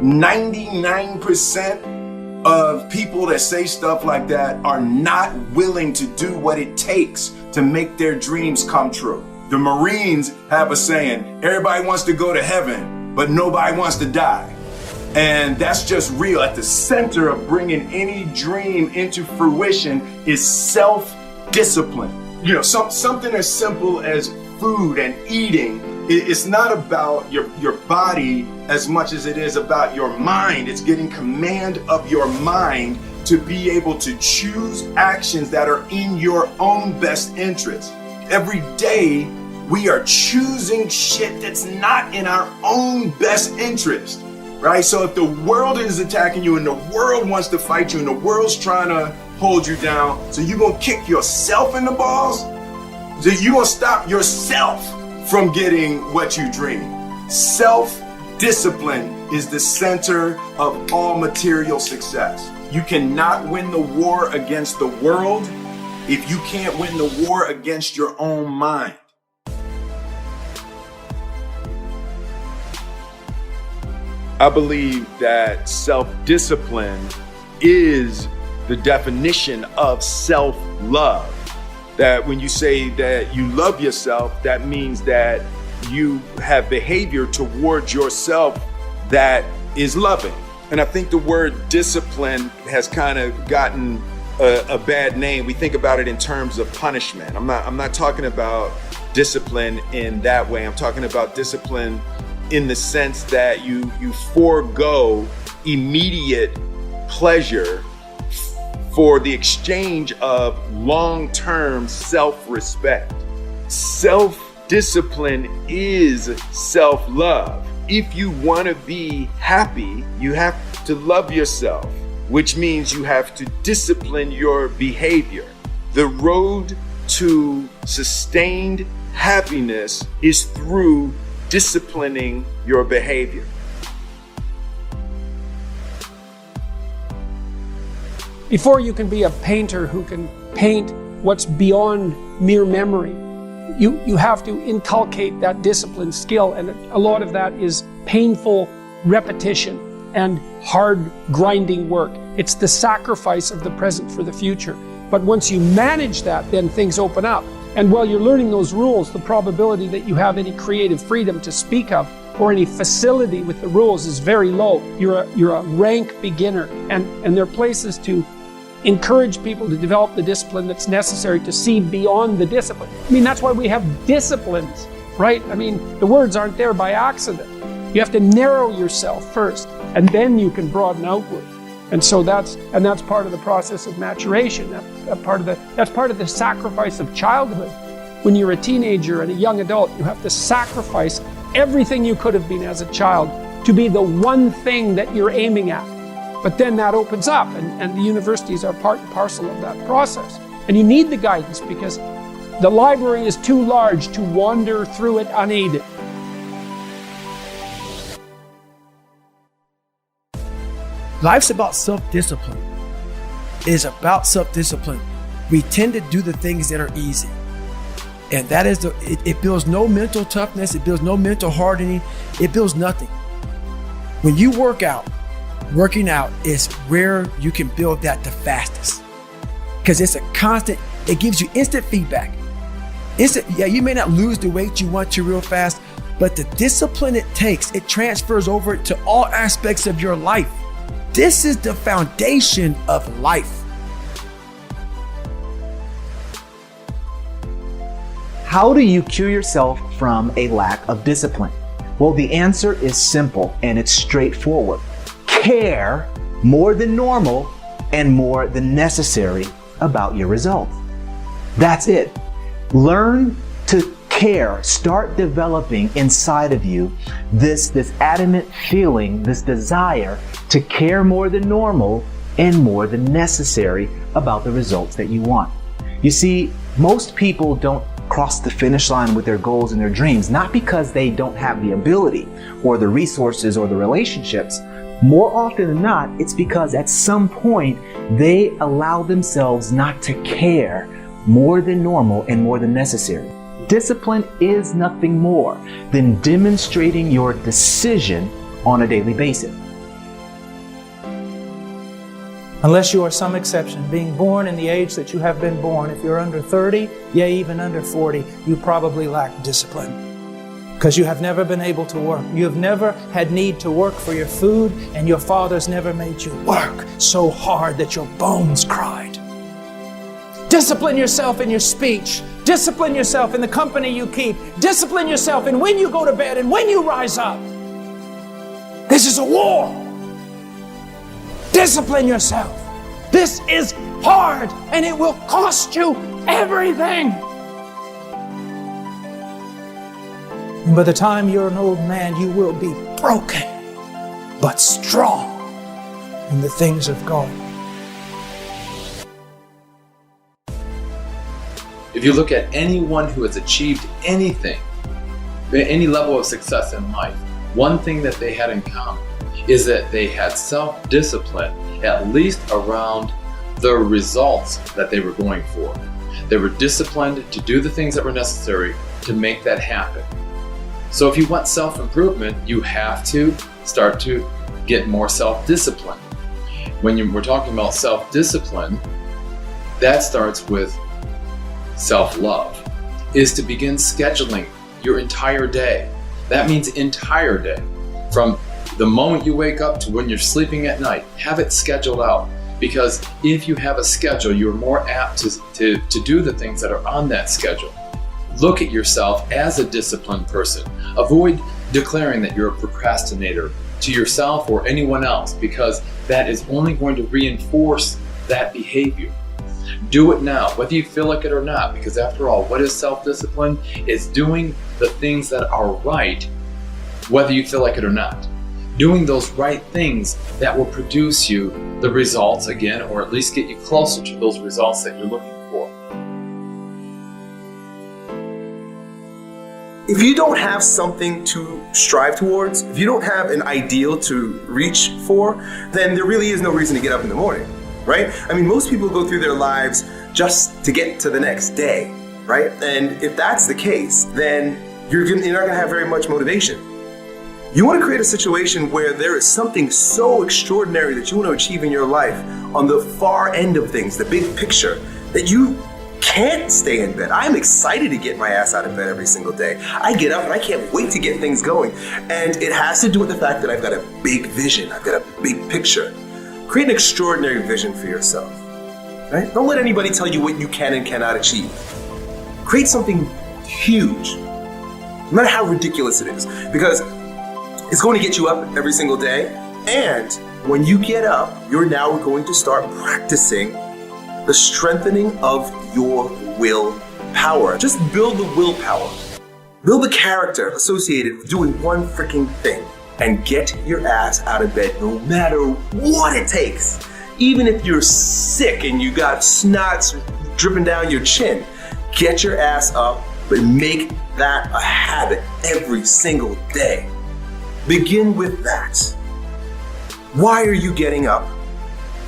99% of people that say stuff like that are not willing to do what it takes to make their dreams come true. The Marines have a saying, everybody wants to go to heaven, but nobody wants to die. And that's just real. At the center of bringing any dream into fruition is self-discipline. You know, something as simple as food and eating. It's not about your body as much as it is about your mind. It's getting command of your mind to be able to choose actions that are in your own best interest. Every day, we are choosing shit that's not in our own best interest, right? So if the world is attacking you and the world wants to fight you and the world's trying to hold you down, so you're gonna kick yourself in the balls? So you're gonna stop yourself from getting what you dream. Self-discipline is the center of all material success. You cannot win the war against the world if you can't win the war against your own mind. I believe that self-discipline is the definition of self-love. That when you say that you love yourself, that means that you have behavior towards yourself that is loving. And I think the word discipline has kind of gotten a bad name. We think about it in terms of punishment. I'm not talking about discipline in that way. I'm talking about discipline in the sense that you forego immediate pleasure for the exchange of long-term self-respect. Self-discipline is self-love. If you want to be happy, you have to love yourself, which means you have to discipline your behavior. The road to sustained happiness is through disciplining your behavior. Before you can be a painter who can paint what's beyond mere memory, you have to inculcate that discipline skill, and a lot of that is painful repetition and hard grinding work. It's the sacrifice of the present for the future. But once you manage that, then things open up. And while you're learning those rules, the probability that you have any creative freedom to speak of or any facility with the rules is very low. You're a rank beginner, and there are places to encourage people to develop the discipline that's necessary to see beyond the discipline. I mean, that's why we have disciplines, right? I mean, the words aren't there by accident. You have to narrow yourself first, and then you can broaden outward. And so that's part of the process of maturation. That's part of the sacrifice of childhood. When you're a teenager and a young adult, you have to sacrifice everything you could have been as a child to be the one thing that you're aiming at. But then that opens up, and the universities are part and parcel of that process. And you need the guidance because the library is too large to wander through it unaided. Life's about self-discipline. It is about self-discipline. We tend to do the things that are easy. And that is it builds no mental toughness, it builds no mental hardening, it builds nothing. When you working out is where you can build that the fastest. Because it's a constant, it gives you instant feedback. You may not lose the weight you want to real fast, but the discipline it takes, it transfers over to all aspects of your life. This is the foundation of life. How do you cure yourself from a lack of discipline? Well, the answer is simple and it's straightforward. Care more than normal and more than necessary about your results. That's it. Learn to care. Start developing inside of you this adamant feeling, this desire to care more than normal and more than necessary about the results that you want. You see, most people don't cross the finish line with their goals and their dreams, not because they don't have the ability or the resources or the relationships. More often than not, it's because at some point they allow themselves not to care more than normal and more than necessary. Discipline is nothing more than demonstrating your decision on a daily basis. Unless you are some exception, being born in the age that you have been born, if you're under 30, yea, even under 40, you probably lack discipline. Because you have never been able to work. You have never had need to work for your food, and your fathers never made you work so hard that your bones cried. Discipline yourself in your speech. Discipline yourself in the company you keep. Discipline yourself in when you go to bed and when you rise up. This is a war. Discipline yourself. This is hard, and it will cost you everything. And by the time you're an old man, you will be broken, but strong in the things of God. If you look at anyone who has achieved anything, any level of success in life, one thing that they had in common is that they had self-discipline, at least around the results that they were going for. They were disciplined to do the things that were necessary to make that happen. So if you want self-improvement, you have to start to get more self-discipline. When we're talking about self-discipline, that starts with self-love, is to begin scheduling your entire day. That means entire day. From the moment you wake up to when you're sleeping at night, have it scheduled out. Because if you have a schedule, you're more apt to do the things that are on that schedule. Look at yourself as a disciplined person. Avoid declaring that you're a procrastinator to yourself or anyone else, because that is only going to reinforce that behavior. Do it now, whether you feel like it or not, because after all, what is self-discipline? It's doing the things that are right, whether you feel like it or not. Doing those right things that will produce you the results again, or at least get you closer to those results that you're looking for. If you don't have something to strive towards, if you don't have an ideal to reach for, then there really is no reason to get up in the morning, right? I mean, most people go through their lives just to get to the next day, right? And if that's the case, then you're not going to have very much motivation. You want to create a situation where there is something so extraordinary that you want to achieve in your life on the far end of things, the big picture, that you can't stay in bed. I'm excited to get my ass out of bed every single day. I get up and I can't wait to get things going. And it has to do with the fact that I've got a big vision. I've got a big picture. Create an extraordinary vision for yourself, right? Don't let anybody tell you what you can and cannot achieve. Create something huge, no matter how ridiculous it is, because it's going to get you up every single day. And when you get up, you're now going to start practicing the strengthening of your willpower. Just build the willpower. Build the character associated with doing one freaking thing, and get your ass out of bed no matter what it takes. Even if you're sick and you got snots dripping down your chin, get your ass up, but make that a habit every single day. Begin with that. Why are you getting up?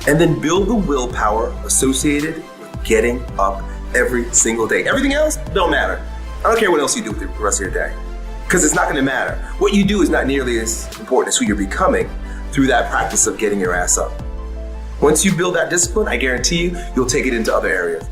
And then build the willpower associated with getting up every single day. Everything else don't matter. I don't care what else you do with the rest of your day, because it's not going to matter. What you do is not nearly as important as who you're becoming through that practice of getting your ass up. Once you build that discipline, I guarantee you, you'll take it into other areas.